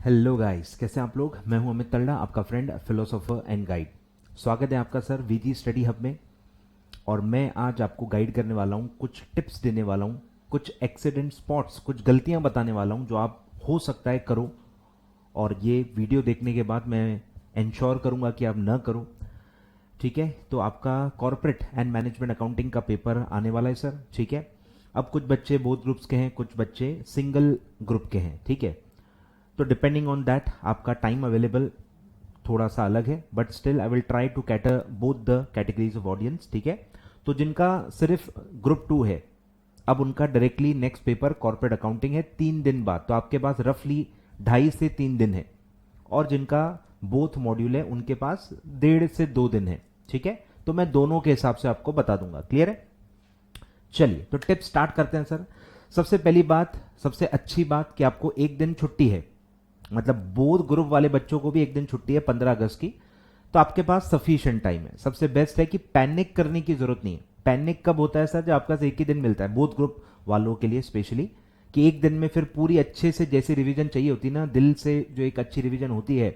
Hello guys, कैसे हैं आप लोग। मैं हूं अमित तल्ला, आपका फ्रेंड, फिलोसोफर एंड गाइड। स्वागत है आपका सर वीजी स्टडी हब में। और मैं आज आपको गाइड करने वाला हूं, कुछ टिप्स देने वाला हूं, कुछ एक्सीडेंट स्पॉट्स, कुछ गलतियां बताने वाला हूं जो आप हो सकता है करो। और ये वीडियो देखने के बाद मैं इंश्योर करूंगा कि आप ना करो। ठीक है, तो आपका कॉर्पोरेट एंड मैनेजमेंट अकाउंटिंग का पेपर आने वाला है सर। ठीक है, अब कुछ बच्चे बोथ ग्रुप्स के हैं, कुछ बच्चे सिंगल ग्रुप के हैं। ठीक है, तो डिपेंडिंग ऑन दैट आपका टाइम अवेलेबल थोड़ा सा अलग है, but still I will try to cater both the categories of audience. ठीक है, तो जिनका सिर्फ ग्रुप 2 है, अब उनका directly next paper corporate accounting है 3 दिन बाद, तो आपके पास रफली 2.5 से 3 दिन है। और जिनका बोथ मॉड्यूल है उनके पास 1.5 से 2 दिन है। ठीक है, तो मैं दोनों के हिसाब से आपको बता दूंगा। क्लियर है? चलिए, तो टिप्स स्टार्ट करते हैं सर। सबसे पहली बात, सबसे अच्छी बात कि आपको एक दिन छुट्टी है, मतलब बोथ ग्रुप वाले बच्चों को भी एक दिन छुट्टी है 15 अगस्त की। तो आपके पास सफिशिएंट टाइम है। सबसे बेस्ट है कि पैनिक करने की जरूरत नहीं है। पैनिक कब होता है सर? जब आपके पास एक ही दिन मिलता है, बोथ ग्रुप वालों के लिए स्पेशली, कि एक दिन में फिर पूरी अच्छे से जैसी रिवीजन चाहिए होती है ना, दिल से जो एक अच्छी रिवीजन होती है,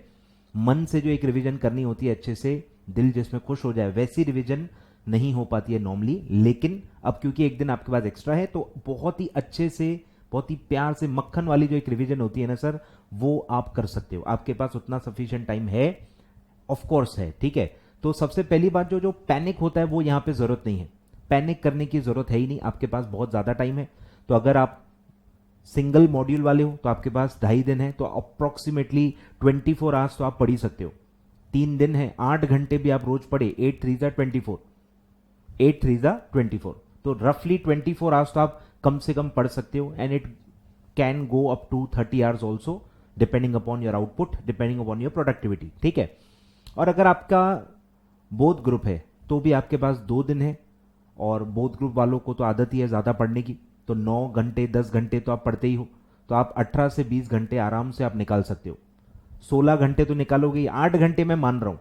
मन से जो एक रिवीजन करनी होती है अच्छे से, दिल जिसमें खुश हो जाए, वैसी रिवीजन नहीं हो पाती है नॉर्मली। लेकिन अब क्योंकि एक दिन आपके पास एक्स्ट्रा है, तो बहुत ही अच्छे से, बहुत ही प्यार से, मक्खन वाली जो एक रिवीजन होती है ना सर, वो आप कर सकते हो। आपके पास उतना सफिशिएंट टाइम है, ऑफ कोर्स है। ठीक है, तो सबसे पहली बात, जो जो पैनिक होता है वो यहां पे जरूरत नहीं है। पैनिक करने की जरूरत है ही नहीं, आपके पास बहुत ज्यादा टाइम है। तो अगर आप सिंगल मॉड्यूल वाले हो तो आपके पास 2.5 दिन है, तो अप्रोक्सीमेटली 24 आवर्स तो आप पढ़ ही सकते हो। 3 दिन है, 8 घंटे भी आप रोज पढ़े, 8 3 जा 24, 8 3 जा 24, तो रफली 24 आवर्स तो आप कम से कम पढ़ सकते हो। And it can go up to 30 hours also, depending upon your output, depending upon your productivity. ठीक है, और अगर आपका बोथ ग्रुप है तो भी आपके पास 2 दिन है। और बोथ ग्रुप वालों को तो आदत ही है ज्यादा पढ़ने की, तो 9 घंटे 10 घंटे तो आप पढ़ते ही हो। तो आप 18 से 20 घंटे आराम से आप निकाल सकते हो। 16 घंटे तो निकालोगे ही, 8 घंटे मैं मान रहा हूं,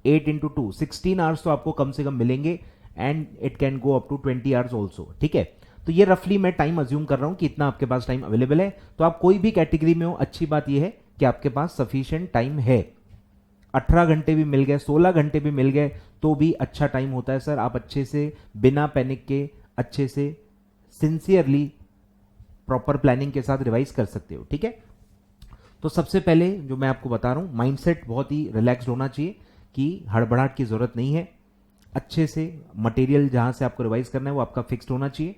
8 × 2 16 आवर्स तो आपको कम से कम मिलेंगे। And it can go up to 20 hours also. ठीक है, तो ये रफली मैं टाइम अज्यूम कर रहा हूं कि इतना आपके पास टाइम अवेलेबल है। तो आप कोई भी कैटेगरी में हो, अच्छी बात यह है कि आपके पास सफिशिएंट टाइम है। 18 घंटे भी मिल गए, 16 घंटे भी मिल गए, तो भी अच्छा टाइम होता है सर। आप अच्छे से, बिना पैनिक के, अच्छे से, सिंसियरली, प्रॉपर प्लानिंग के साथ रिवाइज कर सकते हो। ठीक है, तो सबसे पहले जो मैं आपको बता रहा हूं, माइंडसेट बहुत ही रिलैक्स्ड होना चाहिए कि हड़बड़ाहट की जरूरत नहीं है। अच्छे से मटेरियल जहां से आपको रिवाइज करना है वो आपका फिक्स्ड होना चाहिए।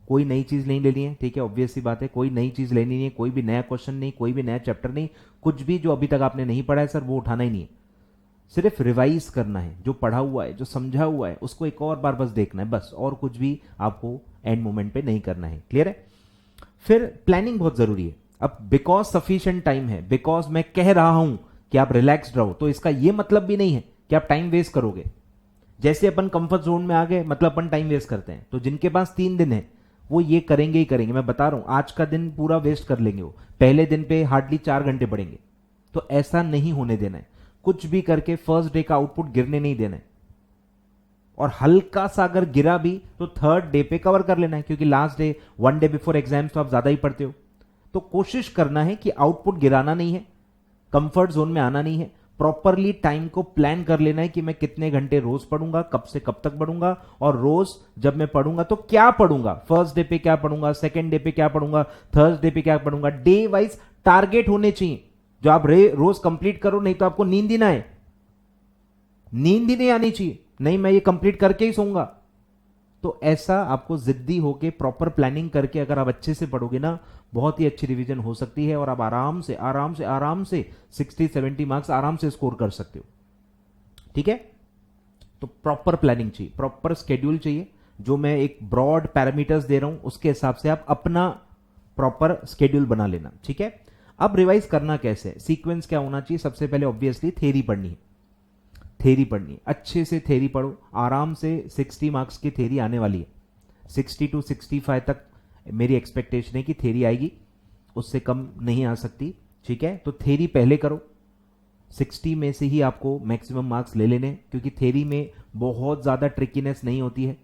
कोई नई चीज नहीं लेनी है। ठीक है, ऑब्वियस सी बात है, कोई नई चीज लेनी नहीं है, कोई भी नया क्वेश्चन नहीं, कोई भी नया चैप्टर नहीं, कुछ भी जो अभी तक आपने नहीं पढ़ा है सर वो उठाना ही नहीं है। सिर्फ रिवाइज करना है, जो पढ़ा हुआ है, जो समझा हुआ है, उसको एक और बार बस देखना है, बस। और कुछ भी आपको एंड मोमेंट पे नहीं करना है। क्लियर है? फिर प्लानिंग बहुत जरूरी है। अब बिकॉज सफिशिएंट टाइम है, बिकॉज मैं कह रहा हूं कि आप रिलैक्स्ड रहो, तो इसका यह मतलब भी नहीं है कि आप टाइम वेस्ट करोगे। जैसे अपन कंफर्ट जोन में आ गए मतलब अपन टाइम वेस्ट करते हैं। तो जिनके पास 3 दिन है वो ये करेंगे ही करेंगे। मैं बता रहा हूं, आज का दिन पूरा वेस्ट कर लेंगे वो, पहले दिन पे हार्डली 4 घंटे पढ़ेंगे। तो ऐसा नहीं होने देना है। कुछ भी करके फर्स्ट डे का आउटपुट गिरने नहीं देना है। और हल्का सा अगर गिरा भी तो थर्ड डे पे कवर कर लेना है, क्योंकि last day, 1 day before exams तो आप ज्यादा ही पढ़ते हो। तो कोशिश करना है कि आउटपुट गिराना नहीं है, कंफर्ट जोन में आना नहीं है। प्रॉपरली टाइम को प्लान कर लेना है कि मैं कितने घंटे रोज पढ़ूंगा, कब से कब तक पढ़ूंगा, और रोज जब मैं पढ़ूंगा तो क्या पढ़ूंगा, फर्स्ट डे पे क्या पढ़ूंगा, सेकंड डे पे क्या पढ़ूंगा, थर्ड डे पे क्या पढ़ूंगा। डे वाइज टारगेट होने चाहिए जो आप रोज कंप्लीट करो, नहीं तो आपको नींद ही ना आए, नींद ही नहीं आनी चाहिए, नहीं मैं ये कंप्लीट करके ही सोऊंगा। तो ऐसा आपको जिद्दी होके प्रॉपर प्लानिंग करके अगर आप अच्छे से पढ़ोगे ना, बहुत ही अच्छी रिवीजन हो सकती है और आप आराम से आराम से आराम से 60-70 मार्क्स आराम से स्कोर कर सकते हो। ठीक है, तो प्रॉपर प्लानिंग चाहिए, प्रॉपर स्केड्यूल चाहिए। जो मैं एक ब्रॉड पैरामीटर्स दे रहा हूं उसके हिसाब से आप अपना प्रॉपर स्केड्यूल बना लेना। ठीक है, अब रिवाइज करना कैसे, सीक्वेंस क्या होना चाहिए? सबसे पहले ऑब्वियसली थेरी पढ़नी है। थेरी पढ़नी है, अच्छे से थेरी पढ़ो आराम से। 60 मार्क्स की थेरी आने वाली है, 60 to 65 तक मेरी एक्सपेक्टेशन है कि थेरी आएगी, उससे कम नहीं आ सकती। ठीक है, तो थेरी पहले करो। 60 में से ही आपको मैक्सिमम मार्क्स ले लेने, क्योंकि थेरी में बहुत ज्यादा ट्रिकीनेस नहीं होती है,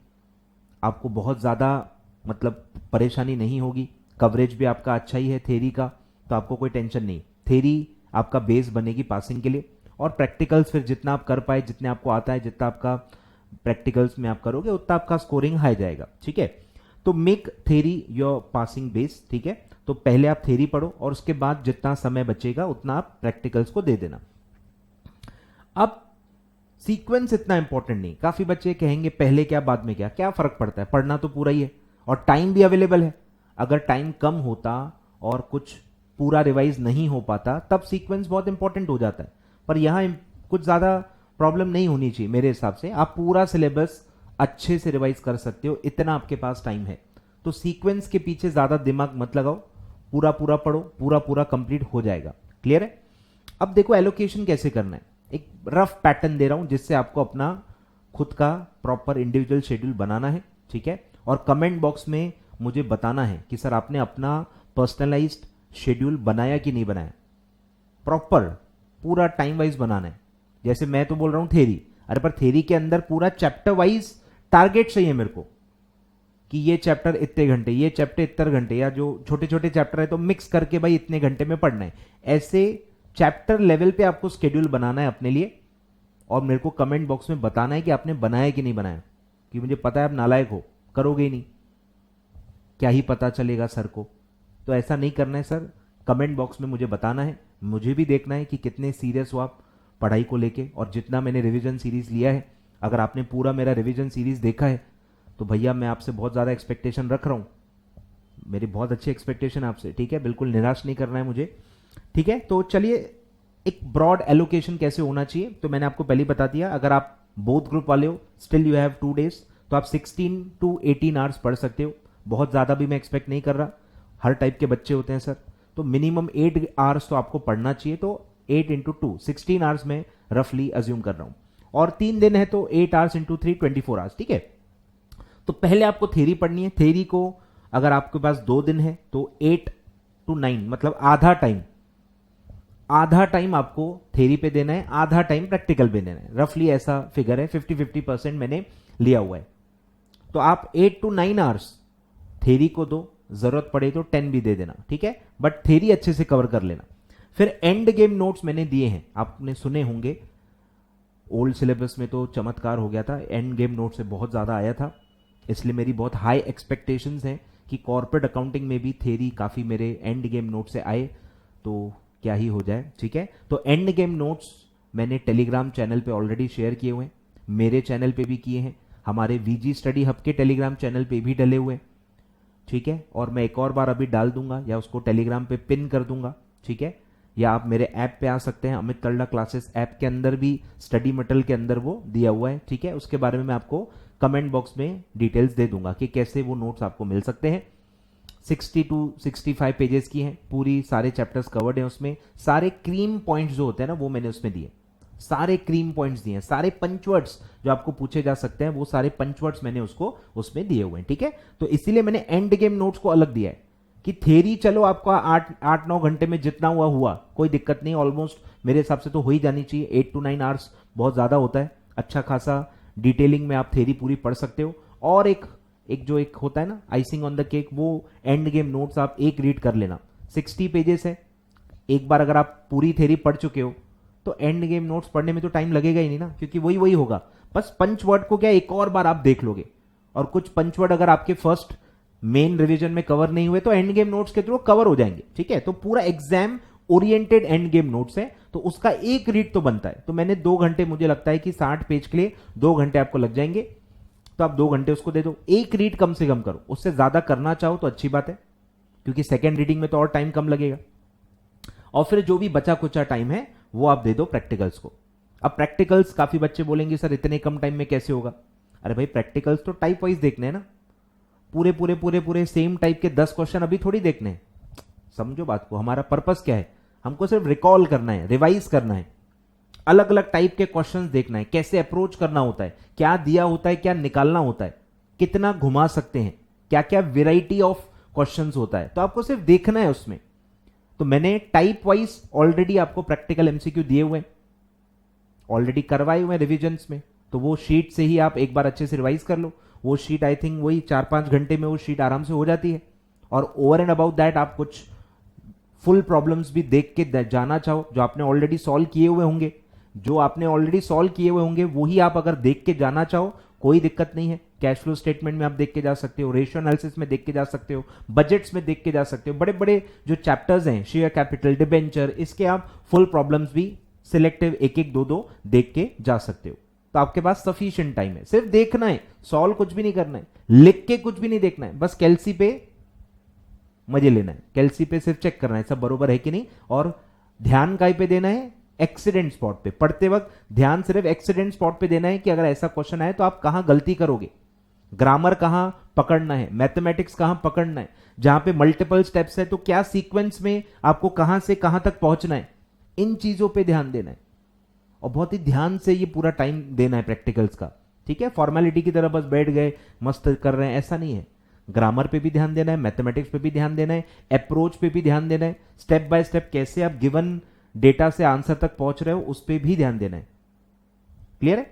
आपको बहुत ज्यादा मतलब परेशानी नहीं होगी। कवरेज भी आपका अच्छा ही है थेरी का, तो आपको कोई टेंशन नहीं। थेरी आपका बेस बनेगी पासिंग के लिए, और प्रैक्टिकल्स फिर जितना आप कर पाए, जितने आपको आता है, जितना आपका प्रैक्टिकल्स में आप करोगे उतना आपका स्कोरिंग हाई जाएगा, ठीक है। तो make theory your passing base, ठीक है। तो पहले आप थेरी पढ़ो और उसके बाद जितना समय बचेगा उतना आप प्रैक्टिकल्स को दे देना। अब सीक्वेंस इतना इंपॉर्टेंट नहीं, काफी बच्चे कहेंगे पहले क्या बाद में क्या, क्या फर्क पड़ता है, पढ़ना तो पूरा ही है और टाइम भी अवेलेबल है। अगर टाइम कम होता और कुछ पूरा रिवाइज नहीं हो पाता तब सीक्वेंस बहुत इंपॉर्टेंट हो जाता है, पर यहां कुछ ज्यादा प्रॉब्लम नहीं होनी चाहिए मेरे हिसाब से। आप पूरा सिलेबस अच्छे से रिवाइज कर सकते हो, इतना आपके पास टाइम है। तो सीक्वेंस के पीछे ज्यादा दिमाग मत लगाओ, पूरा पूरा पढ़ो, पूरा पूरा कंप्लीट हो जाएगा। क्लियर है? अब देखो एलोकेशन कैसे करना है, एक रफ पैटर्न दे रहा हूं जिससे आपको अपना खुद का प्रॉपर इंडिविजुअल शेड्यूल बनाना है, ठीक है। और कमेंट बॉक्स में मुझे बताना है कि सर आपने अपना पर्सनलाइज्ड शेड्यूल बनाया कि नहीं बनाया, प्रॉपर पूरा टाइम वाइज बनाना है। जैसे मैं तो बोल रहा हूं थेरी, अरे पर थेरी के अंदर पूरा चैप्टर वाइज टारगेट चाहिए मेरे को कि ये चैप्टर इतने घंटे, ये चैप्टर इतने घंटे, या जो छोटे छोटे चैप्टर है तो मिक्स करके भाई इतने घंटे में पढ़ना है। ऐसे चैप्टर लेवल पे आपको शेड्यूल बनाना है अपने लिए, और मेरे को कमेंट बॉक्स में बताना है कि आपने बनाया कि नहीं बनाया, कि मुझे पता है आप नालायक हो, करोगे ही नहीं, क्या ही पता चलेगा सर को। तो ऐसा नहीं करना है सर, कमेंट बॉक्स में मुझे बताना है, मुझे भी देखना है कि कितने सीरियस हो आप पढ़ाई को लेके। और जितना मैंने रिवीजन सीरीज लिया है, अगर आपने पूरा मेरा रिवीजन सीरीज देखा है तो भैया मैं आपसे बहुत ज़्यादा एक्सपेक्टेशन रख रहा हूँ, मेरी बहुत अच्छी एक्सपेक्टेशन आपसे, ठीक है। बिल्कुल निराश नहीं करना है मुझे, ठीक है। तो चलिए एक ब्रॉड एलोकेशन कैसे होना चाहिए, तो मैंने आपको पहले बता दिया। अगर आप बोथ ग्रुप वाले हो, स्टिल यू हैव 2 डेज, तो आप 16 to 18 आवर्स पढ़ सकते हो। बहुत ज़्यादा भी मैं एक्सपेक्ट नहीं कर रहा, हर टाइप के बच्चे होते हैं सर, तो मिनिमम 8 आवर्स तो आपको पढ़ना चाहिए। तो 8 into 2 16 आवर्स में रफली अज्यूम कर रहा हूं, और 3 दिन है तो 8 आवर्स इंटू 3 24 आवर्स, ठीक है। तो पहले आपको थेरी पढ़नी है। थेरी को अगर आपके पास 2 दिन है तो 8 to 9 मतलब आधा टाइम आपको थेरी पे देना है, आधा टाइम प्रैक्टिकल पे देना है। रफली ऐसा फिगर है, 50-50% मैंने लिया हुआ है। तो आप 8 to 9 आवर्स थेरी को दो, जरूरत पड़े तो 10 भी दे देना, ठीक है, बट थेरी अच्छे से कवर कर लेना। फिर एंड गेम नोट्स मैंने दिए हैं, आपने सुने होंगे, ओल्ड सिलेबस में तो चमत्कार हो गया था, एंड गेम नोट से बहुत ज्यादा आया था, इसलिए मेरी बहुत हाई एक्सपेक्टेशंस हैं कि कॉर्पोरेट अकाउंटिंग में भी थेरी काफी मेरे एंड गेम नोट से आए, तो क्या ही हो जाए, ठीक है। तो एंड गेम नोट्स मैंने टेलीग्राम चैनल पे ऑलरेडी शेयर किए हुए हैं, मेरे चैनल पे भी किए हैं, हमारे वीजी स्टडी हब के टेलीग्राम चैनल पे भी डले हुए हैं, ठीक है। और मैं एक और बार अभी डाल दूंगा या उसको टेलीग्राम पे पिन कर दूंगा, ठीक है। या आप मेरे ऐप पे आ सकते हैं, अमित कल्ला क्लासेस ऐप के अंदर भी स्टडी मटेरियल के अंदर वो दिया हुआ है, ठीक है। उसके बारे में मैं आपको कमेंट बॉक्स में डिटेल्स दे दूंगा कि कैसे वो नोट्स आपको मिल सकते हैं। 60 to 65 पेजेस की हैं, पूरी सारे चैप्टर्स कवर्ड हैं उसमें, सारे क्रीम पॉइंट्स जो होते हैं ना वो मैंने उसमें दिए, सारे क्रीम पॉइंट्स दिए हैं, सारे पंचवर्ड्स जो आपको पूछे जा सकते हैं वो सारे पंचवर्ड्स मैंने उसको उसमें दिए हुए हैं, ठीक है। तो इसीलिए मैंने एंड गेम नोट्स को अलग दिया है कि थेरी चलो आपका 8-9 घंटे में जितना हुआ हुआ, कोई दिक्कत नहीं, ऑलमोस्ट मेरे हिसाब से तो हो ही जानी चाहिए। 8 to 9 आवर्स बहुत ज्यादा होता है, अच्छा खासा डिटेलिंग में आप थेरी पूरी पढ़ सकते हो। और एक जो एक होता है ना आइसिंग ऑन द केक, वो एंड गेम नोट्स आप एक रीड कर लेना, 60 पेजेस है। एक बार अगर आप पूरी थेरी पढ़ चुके हो तो एंड गेम नोट्स पढ़ने में तो टाइम लगेगा ही नहीं ना, क्योंकि वही होगा, बस पंचवर्ड को क्या एक और बार आप देख लोगे, और कुछ पंचवर्ड अगर आपके फर्स्ट मेन रिवीजन में कवर नहीं हुए तो एंड गेम नोट्स के थ्रू कवर हो जाएंगे, ठीक है। तो पूरा exam oriented end game notes है, तो उसका एक रीड तो बनता है। तो मैंने 2 घंटे, मुझे लगता है कि 60 पेज के लिए 2 घंटे आपको लग जाएंगे, तो आप 2 घंटे उसको दे दो, एक रीड कम से कम करो। उससे ज्यादा करना चाहो तो अच्छी बात है, क्योंकि सेकेंड रीडिंग में तो और टाइम कम लगेगा। और फिर जो भी बचा कुचा टाइम है वो आप दे दो प्रैक्टिकल्स को। अब प्रैक्टिकल्स काफी बच्चे बोलेंगे सर इतने कम टाइम में कैसे होगा, अरे भाई प्रैक्टिकल्स तो टाइप वाइज देखने हैं ना, पूरे सेम टाइप के 10 क्वेश्चन अभी थोड़ी देखने हैं, समझो बात को। हमारा पर्पस क्या है, हमको सिर्फ रिकॉल करना है, रिवाइज करना है, अलग अलग टाइप के क्वेश्चंस देखना है, कैसे अप्रोच करना होता है, क्या दिया होता है, क्या निकालना होता है, कितना घुमा सकते हैं, क्या क्या वेराइटी ऑफ क्वेश्चंस होता है, तो आपको सिर्फ देखना है उसमें। तो मैंने टाइप वाइज ऑलरेडी आपको प्रैक्टिकल एमसीक्यू दिए हुए, ऑलरेडी करवाए हुए रिविजन्स में, तो वो शीट से ही आप एक बार अच्छे से रिवाइज कर लो। वो शीट आई थिंक वही 4-5 घंटे में वो शीट आराम से हो जाती है। और ओवर एंड अबाउट दैट आप कुछ फुल प्रॉब्लम्स भी देख के जाना चाहो, जो आपने ऑलरेडी सॉल्व किए हुए होंगे, जो आपने ऑलरेडी सॉल्व किए हुए होंगे वही आप अगर देख के जाना चाहो कोई दिक्कत नहीं है। कैश फ्लो स्टेटमेंट में आप देख के जा सकते हो, रेशियो एनालिसिस में देख के जा सकते हो, बजट्स में देख के जा सकते हो, बड़े बड़े जो चैप्टर्स हैं शेयर कैपिटल, डिबेंचर, इसके आप फुल प्रॉब्लम्स भी सिलेक्टिव एक एक दो दो देख के जा सकते हो। तो आपके पास सफिशिएंट टाइम है, सिर्फ देखना है, सॉल्व कुछ भी नहीं करना है, लिख के कुछ भी नहीं देखना है, बस कैलसी पे मजे लेना है, कैलसी पे सिर्फ चेक करना है सब बरोबर है कि नहीं। और ध्यान काय पे देना है, एक्सीडेंट स्पॉट पे। पढ़ते वक्त ध्यान सिर्फ एक्सीडेंट स्पॉट पे देना है कि अगर ऐसा क्वेश्चन आए तो आप कहां गलती करोगे, ग्रामर कहां पकड़ना है, मैथमेटिक्स कहां पकड़ना है, जहां पे मल्टीपल स्टेप्स है तो क्या सीक्वेंस में आपको कहां से कहां तक पहुंचना है, इन चीजों पे ध्यान देना है। और बहुत ही ध्यान से ये पूरा टाइम देना है प्रैक्टिकल्स का, ठीक है। फॉर्मेलिटी की तरह बस बैठ गए मस्त कर रहे हैं, ऐसा नहीं है। ग्रामर पे भी ध्यान देना है, मैथमेटिक्स पे भी ध्यान देना है, अप्रोच पे भी ध्यान देना है, स्टेप बाय स्टेप कैसे आप गिवन डेटा से आंसर तक पहुंच रहे हो उस पे भी ध्यान देना है। क्लियर है?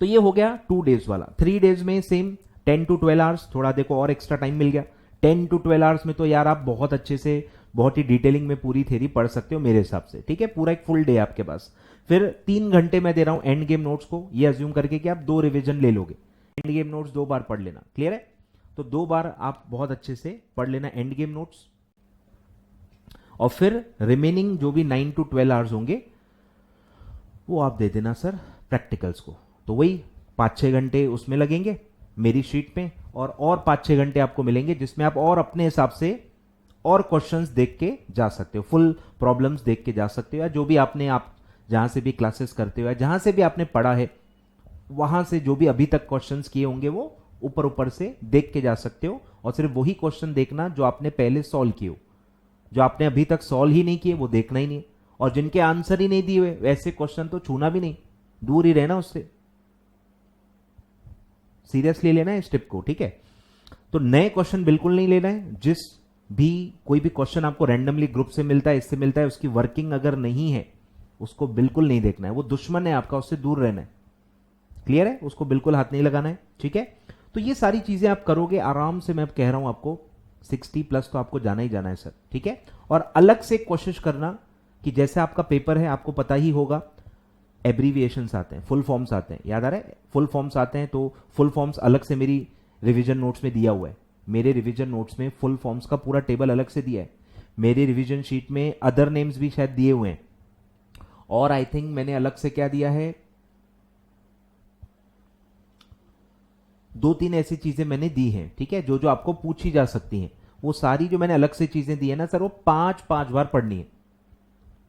तो ये हो गया 2 डेज वाला। 3 डेज में सेम 10 to 12 आवर्स, थोड़ा देखो और एक्स्ट्रा टाइम मिल गया। 10 to 12 आवर्स में तो यार आप बहुत अच्छे से बहुत ही डिटेलिंग में पूरी थ्योरी पढ़ सकते हो मेरे हिसाब से, ठीक है। पूरा एक फुल डे आपके पास। फिर 3 घंटे मैं दे रहा हूं एंड गेम नोट्स को, ये अज्यूम करके कि आप 2 रिवीजन ले लोगे। एंड गेम नोट्स 2 बार पढ़ लेना, क्लियर है? तो 2 बार आप बहुत अच्छे से पढ़ लेना एंड गेम नोट्स, और फिर रिमेनिंग जो भी 9 to 12 आवर्स होंगे वो आप दे देना सर प्रैक्टिकल्स को। तो वही 5-6 घंटे उसमें लगेंगे मेरी शीट पे, और 5-6 घंटे आपको मिलेंगे जिसमें आप और अपने हिसाब से और क्वेश्चंस देख के जा सकते हो, फुल प्रॉब्लम्स देख के जा सकते हो, या जो भी आप जहां से भी क्लासेस करते हो या जहां से भी आपने पढ़ा है वहां से जो भी अभी तक क्वेश्चंस किए होंगे वो ऊपर ऊपर से देख के जा सकते हो। और सिर्फ वही क्वेश्चन देखना जो आपने पहले सॉल्व किए हो, जो आपने अभी तक सॉल्व ही नहीं किए वो देखना ही नहीं, और जिनके आंसर ही नहीं दिए हुए वैसे क्वेश्चन तो छूना भी नहीं, दूर ही रहना उससे, सीरियसली लेना है इस टिप को, ठीक है। तो नए क्वेश्चन बिल्कुल नहीं लेना है। जिस भी कोई भी क्वेश्चन आपको रैंडमली ग्रुप से मिलता है, इससे मिलता है, उसकी वर्किंग अगर नहीं है उसको बिल्कुल नहीं देखना है, वो दुश्मन है आपका, उससे दूर रहना है। क्लियर है? उसको बिल्कुल हाथ नहीं लगाना है, ठीक है। तो ये सारी चीजें आप करोगे आराम से, मैं अब कह रहा हूं आपको 60+ तो आपको जाना ही जाना है सर, ठीक है। और अलग से कोशिश करना कि जैसे आपका पेपर है आपको पता ही होगा एब्रीविएशंस आते हैं, फुल फॉर्म्स आते हैं, याद आ रहा है? फुल फॉर्म्स आते हैं तो फुल फॉर्म्स अलग से मेरी रिवीजन नोट्स में दिया हुआ है। मेरे रिवीजन नोट्स में फुल फॉर्म्स का पूरा टेबल अलग से दिया है। मेरे रिवीजन शीट में अदर नेम्स भी शायद दिए हुए हैं, और आई थिंक मैंने अलग से क्या दिया है, 2-3 ऐसी चीजें मैंने दी हैं, ठीक है, जो जो आपको पूछी जा सकती हैं। वो सारी जो मैंने अलग से चीजें दी है ना सर, वो 5-5 बार पढ़नी है,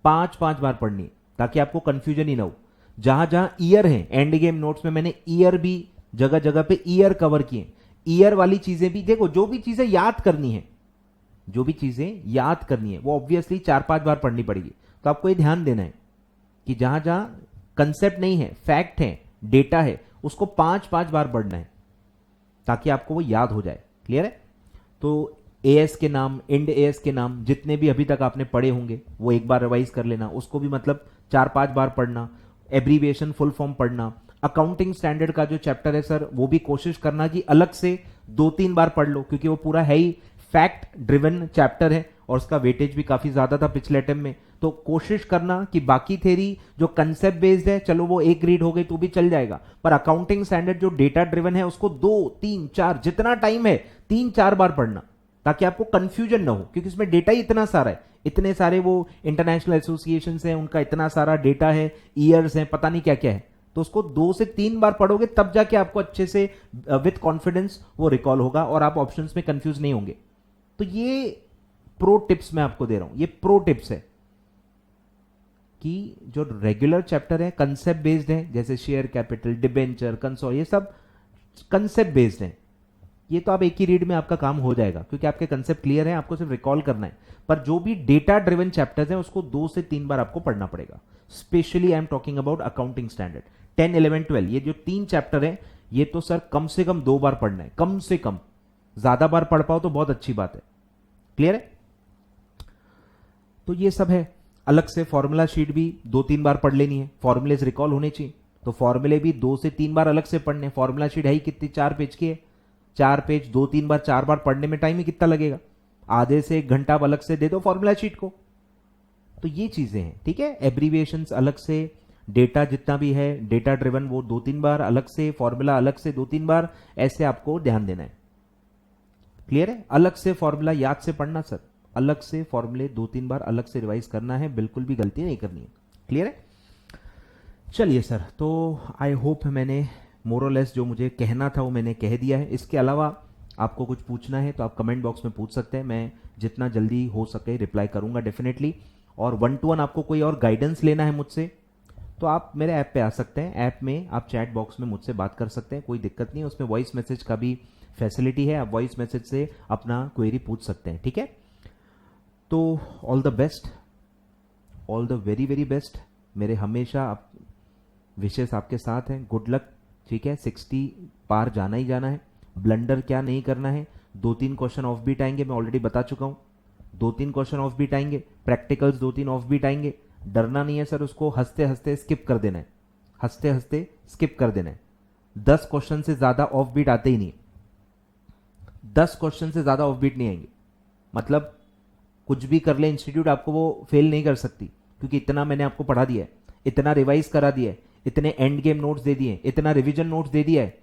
5-5 बार पढ़नी है, ताकि आपको कंफ्यूजन ही ना हो। जहां जहां ईयर है, एंड गेम नोट्स में मैंने ईयर भी जगह जगह पे ईयर कवर किए। ईयर वाली चीजें भी देखो, जो भी चीजें याद करनी है, जो भी चीजें याद करनी है वो ऑब्वियसली 4-5 बार पढ़नी पड़ेगी। तो आपको ये ध्यान देना है कि जहां जहां कंसेप्ट नहीं है, फैक्ट है, डेटा है, उसको 5-5 बार पढ़ना है ताकि आपको वो याद हो जाए। क्लियर है? तो एएस के नाम, इंड एएस के नाम जितने भी अभी तक आपने पढ़े होंगे वो एक बार रिवाइज कर लेना, उसको भी मतलब 4-5 बार पढ़ना। एब्रीविएशन फुल फॉर्म पढ़ना। अकाउंटिंग स्टैंडर्ड का जो चैप्टर है सर, वो भी कोशिश करना कि अलग से 2-3 बार पढ़ लो, क्योंकि वो पूरा है ही फैक्ट ड्रिवन चैप्टर है और उसका वेटेज भी काफी ज्यादा था पिछले अटेम्प्ट में। तो कोशिश करना कि बाकी थ्योरी जो कंसेप्ट बेस्ड है, चलो वो एक रीड हो गई तो भी चल जाएगा, पर अकाउंटिंग स्टैंडर्ड जो डेटा ड्रिवन है उसको 2-3-4 जितना टाइम है 3-4 बार पढ़ना, ताकि आपको कंफ्यूजन ना हो, क्योंकि इसमें डेटा ही इतना सारा है, इतने सारे वो इंटरनेशनल एसोसिएशन हैं, उनका इतना सारा डेटा है, ईयर्स हैं, पता नहीं क्या क्या है। तो उसको 2 से 3 बार पढ़ोगे तब जाके आपको अच्छे से विद कॉन्फिडेंस वो रिकॉल होगा और आप ऑप्शंस में कंफ्यूज नहीं होंगे। तो ये प्रो टिप्स मैं आपको दे रहा हूं, ये प्रो टिप्स है कि जो रेगुलर चैप्टर है कंसेप्ट बेस्ड है, जैसे शेयर कैपिटल, डिबेंचर, कंसोल, ये सब कंसेप्ट बेस्ड है। ये तो आप एक ही रीड में आपका काम हो जाएगा, क्योंकि आपके कंसेप्ट क्लियर है, आपको सिर्फ रिकॉल करना है। पर जो भी डेटा ड्रिवन चैप्टर्स हैं उसको 2 से 3 बार आपको पढ़ना पड़ेगा। Specially I am talking about accounting standard 10, 11, 12, ये जो 3 चैप्टर है ये तो सर कम से कम 2 बार पढ़ना है, कम से कम। ज्यादा बार पढ़ पाओ तो बहुत अच्छी बात है। क्लियर है? तो ये सब है। अलग से फॉर्मूला शीट भी 2-3 बार पढ़ लेनी है, फॉर्मूलेज रिकॉल होने चाहिए, तो फॉर्मूले भी 2 से 3 बार अलग से पढ़ने। फॉर्मूला शीट है ही कितनी, 4 पेज की है, 4 पेज 2-3 बार 4 बार पढ़ने में टाइम ही कितना लगेगा। आधे से 1 घंटा आप अलग से दे दो फॉर्मूला शीट को। तो ये चीजें हैं, ठीक है। एब्रीविएशंस अलग से, डेटा जितना भी है डेटा ड्रिवन वो 2-3 बार अलग से, फॉर्मूला अलग से 2-3 बार, ऐसे आपको ध्यान देना है। क्लियर है? अलग से फॉर्मूला याद से पढ़ना सर, अलग से फॉर्मूले 2-3 बार अलग से रिवाइज करना है, बिल्कुल भी गलती नहीं करनी है। क्लियर है? चलिए सर, तो आई होप मैंने मोरलेस जो मुझे कहना था वो मैंने कह दिया है। इसके अलावा आपको कुछ पूछना है तो आप कमेंट बॉक्स में पूछ सकते हैं, मैं जितना जल्दी हो सके रिप्लाई करूंगा डेफिनेटली। और 1-to-1 आपको कोई और गाइडेंस लेना है मुझसे तो आप मेरे ऐप पे आ सकते हैं। ऐप में आप चैट बॉक्स में मुझसे बात कर सकते हैं, कोई दिक्कत नहीं है। उसमें वॉइस मैसेज का भी फैसिलिटी है, आप वॉइस मैसेज से अपना क्वेरी पूछ सकते हैं, ठीक है। तो all the best, all the very very best. मेरे हमेशा आप विशेष आपके साथ हैं, गुड लक, ठीक है। 60 पार जाना ही जाना है, ब्लंडर क्या नहीं करना है। 2-3 क्वेश्चन ऑफ बीट आएंगे, मैं ऑलरेडी बता चुका हूं। 2-3 क्वेश्चन ऑफ बीट आएंगे, प्रैक्टिकल्स 2-3 ऑफ बीट आएंगे। डरना नहीं है सर, उसको हंसते हंसते स्किप कर देना है, हंसते हंसते स्किप कर देना है। 10 क्वेश्चन से ज्यादा ऑफ बीट आते ही नहीं, 10 क्वेश्चन से ज्यादा ऑफ बीट नहीं आएंगे। मतलब कुछ भी कर ले इंस्टीट्यूट, आपको वो फेल नहीं कर सकती, क्योंकि इतना मैंने आपको पढ़ा दिया है, इतना रिवाइज करा दिया है, इतने एंड गेम नोट्स दे दिए, इतना रिवीजन नोट्स दे दिया है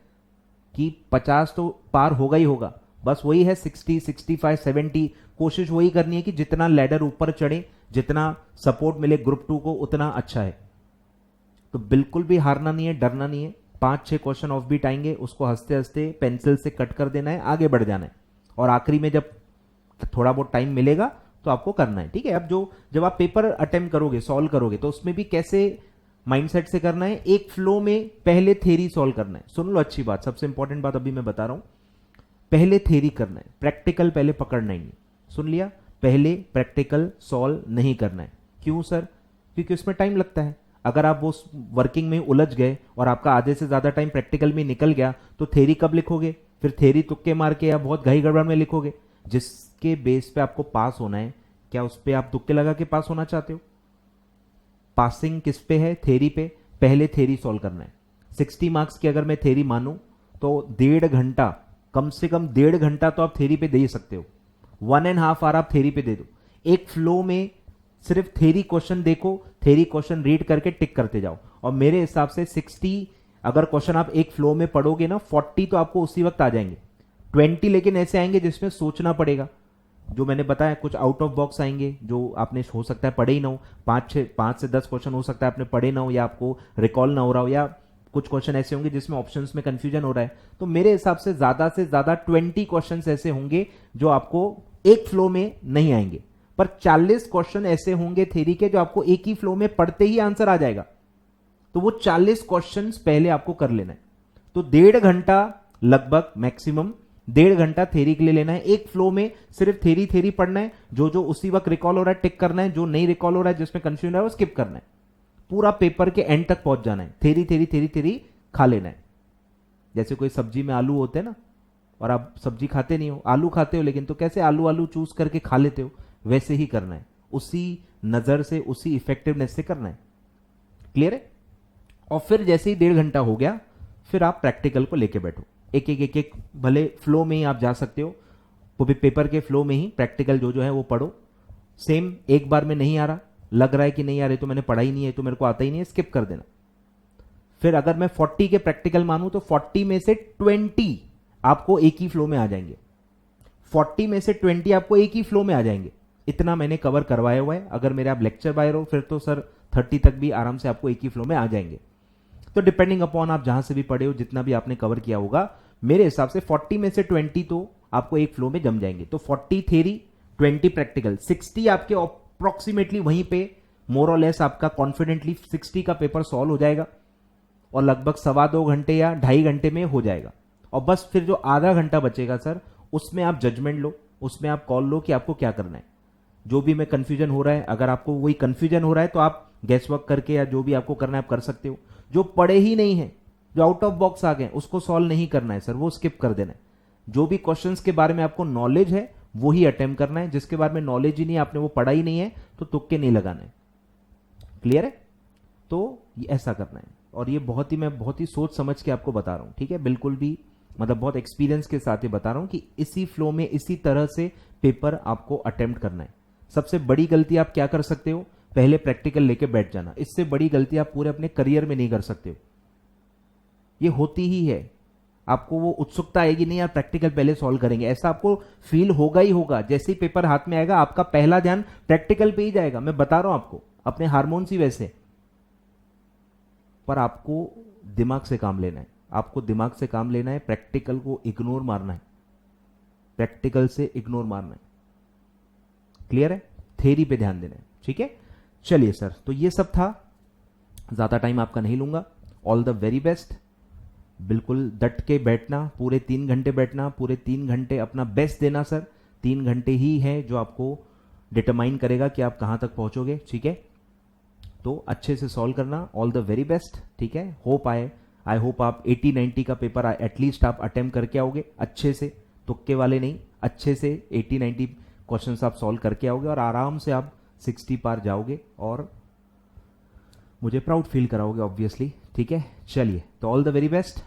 कि 50 तो पार होगा ही होगा। बस वही है 60, 65, 70, कोशिश वही करनी है कि जितना लैडर ऊपर चढ़े, जितना सपोर्ट मिले ग्रुप 2 को, उतना अच्छा है। तो बिल्कुल भी हारना नहीं है, डरना नहीं है। 5-6 क्वेश्चन ऑफ बीट आएंगे, उसको हंसते हंसते पेंसिल से कट कर देना है, आगे बढ़ जाना है। और आखिरी में जब थोड़ा बहुत टाइम मिलेगा तो आपको करना है, ठीक है। अब जब आप पेपर अटेम्प्ट करोगे, सॉल्व करोगे, तो उसमें भी कैसे माइंडसेट से करना है, एक फ्लो में पहले थ्योरी सॉल्व करना है। सुन लो अच्छी बात, सबसे इंपॉर्टेंट बात अभी मैं बता रहा हूं, पहले थ्योरी करना है, प्रैक्टिकल पहले पकड़ना ही नहीं। सुन लिया? पहले प्रैक्टिकल सॉल्व नहीं करना है। क्यों सर? क्योंकि उसमें टाइम लगता है। अगर आप वो वर्किंग में उलझ गए और आपका आधे से ज्यादा टाइम प्रैक्टिकल में निकल गया तो थ्योरी कब लिखोगे? फिर थ्योरी तुक्के मार के या बहुत घाई गड़बड़ में लिखोगे। जिसके बेस पे आपको पास होना है, क्या उस पे आप तुक्के लगा के पास होना चाहते हो? पासिंग किस पे है? थ्योरी पे। पहले थ्योरी सॉल्व करना है। 60 मार्क्स की अगर मैं थ्योरी मानूं तो 1.5 घंटा, कम से कम 1.5 घंटा तो आप थ्योरी पे दे ही सकते हो। 1.5 आवर आप थ्योरी पे दे दो। एक फ्लो में सिर्फ थ्योरी क्वेश्चन देखो, थ्योरी क्वेश्चन रीड करके टिक करते जाओ। और मेरे हिसाब से 60 अगर क्वेश्चन आप एक फ्लो में पढ़ोगे ना, 40 तो आपको उसी वक्त आ जाएंगे। 20 लेकिन ऐसे आएंगे जिसमें सोचना पड़ेगा। जो मैंने बताया, कुछ आउट ऑफ बॉक्स आएंगे जो आपने हो सकता है पढ़े ही ना हो। 5 से 10 क्वेश्चन हो सकता है आपने पढ़े ना हो, या आपको रिकॉल ना हो रहा हो, या कुछ क्वेश्चन ऐसे होंगे जिसमें ऑप्शंस में कंफ्यूजन हो रहा है। तो मेरे हिसाब से ज्यादा 20 क्वेश्चन ऐसे होंगे जो आपको एक फ्लो में नहीं आएंगे, पर 40 क्वेश्चन ऐसे होंगे थ्योरी के जो आपको एक ही फ्लो में पढ़ते ही आंसर आ जाएगा। तो वो 40 क्वेश्चन पहले आपको कर लेना है। तो 1.5 घंटा लगभग मैक्सिमम 1.5 घंटा थ्योरी के लिए लेना है। एक फ्लो में सिर्फ थ्योरी पढ़ना है, जो उसी वक्त रिकॉल हो रहा है टिक करना है, जो नहीं रिकॉल हो रहा है जिसमें कंफ्यूजन है वो स्किप करना है। पूरा पेपर के एंड तक पहुंच जाना है, थ्योरी खा लेना है। जैसे कोई सब्जी में आलू होते हैं ना, और आप सब्जी खाते नहीं हो, आलू खाते हो, लेकिन तो कैसे आलू चूज करके खा लेते हो, वैसे ही करना है। उसी नजर से, उसी इफेक्टिवनेस से करना है। क्लियर है? और फिर जैसे ही 1.5 घंटा हो गया, फिर आप प्रैक्टिकल को लेके बैठो। एक भले फ्लो में ही आप जा सकते हो, वो भी पेपर के फ्लो में ही प्रैक्टिकल जो है वो पढ़ो। सेम एक बार में नहीं आ रहा, लग रहा है कि नहीं आ रही, तो मैंने पढ़ा ही नहीं है, तो मेरे को आता ही नहीं है, स्किप कर देना। फिर अगर मैं 40 के प्रैक्टिकल मानूं तो 40 में से 20 आपको एक ही फ्लो में आ जाएंगे। 40 में से 20 आपको एक ही फ्लो में आ जाएंगे। इतना मैंने कवर करवाया हुआ है। अगर मेरे आप लेक्चर बायर हो फिर तो सर 30 तक भी आराम से आपको एक ही फ्लो में आ जाएंगे। तो डिपेंडिंग अपॉन आप जहां से भी पढ़े हो, जितना भी आपने कवर किया होगा, मेरे हिसाब से 40 में से 20 तो आपको एक फ्लो में जम जाएंगे। तो 40 थ्योरी, 20 प्रैक्टिकल, 60 आपके अप्रोक्सीमेटली वहीं पे मोर और लेस आपका कॉन्फिडेंटली 60 का पेपर सॉल्व हो जाएगा, और लगभग 2.25 घंटे या 2.5 घंटे में हो जाएगा। और बस फिर जो आधा घंटा बचेगा सर, उसमें आप जजमेंट लो, उसमें आप कॉल लो कि आपको क्या करना है। जो भी में कंफ्यूजन हो रहा है, अगर आपको वही कंफ्यूजन हो रहा है तो आप गैस वर्क करके या जो भी आपको करना है आप कर सकते हो। जो पढ़े ही नहीं है, जो आउट ऑफ बॉक्स आ गए, उसको सॉल्व नहीं करना है सर, वो स्किप कर देना है। जो भी क्वेश्चंस के बारे में आपको नॉलेज है वो ही अटेम्प्ट करना है। जिसके बारे में नॉलेज ही नहीं, आपने वो पढ़ा ही नहीं है, तो तुक्के नहीं लगाने। क्लियर है? तो ऐसा करना है। और ये मैं बहुत ही सोच समझ के आपको बता रहा हूं, ठीक है? बिल्कुल भी मतलब बहुत एक्सपीरियंस के साथ ही बता रहा हूं कि इसी फ्लो में इसी तरह से पेपर आपको अटेम्प्ट करना है। सबसे बड़ी गलती आप क्या कर सकते हो, पहले प्रैक्टिकल लेके बैठ जाना। इससे बड़ी गलती आप पूरे अपने करियर में नहीं कर सकते हो, ये होती ही है। आपको वो उत्सुकता आएगी नहीं यार प्रैक्टिकल पहले सॉल्व करेंगे, ऐसा आपको फील होगा ही होगा। जैसे ही पेपर हाथ में आएगा आपका पहला ध्यान प्रैक्टिकल पे ही जाएगा। मैं बता रहा हूं आपको, अपने हार्मोन्स ही वैसे। पर आपको दिमाग से काम लेना है, आपको दिमाग से काम लेना है, प्रैक्टिकल को इग्नोर मारना है, प्रैक्टिकल से इग्नोर मारना है। क्लियर है? थ्योरी पे ध्यान देना है। ठीक है, चलिए सर, तो ये सब था, ज्यादा टाइम आपका नहीं लूंगा। All the very best. बिल्कुल डट के बैठना, पूरे 3 घंटे बैठना, पूरे 3 घंटे अपना बेस्ट देना सर। 3 घंटे ही है जो आपको डिटरमाइन करेगा कि आप कहां तक पहुंचोगे। ठीक है, तो अच्छे से सॉल्व करना। All the very best. ठीक है, आई होप आप 80-90 का पेपर एटलीस्ट आप अटेम्प्ट करके आओगे अच्छे से, तुक्के वाले नहीं, अच्छे से 80-90 क्वेश्चंस आप सॉल्व करके आओगे और आराम से आप 60 पार जाओगे और मुझे प्राउड फील कराओगे ऑब्वियसली। ठीक है, चलिए, तो ऑल द वेरी बेस्ट।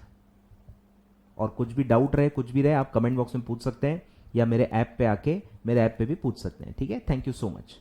और कुछ भी डाउट रहे, कुछ भी रहे, आप कमेंट बॉक्स में पूछ सकते हैं या मेरे ऐप पे आके मेरे ऐप पे भी पूछ सकते हैं। ठीक है, थैंक यू सो मच।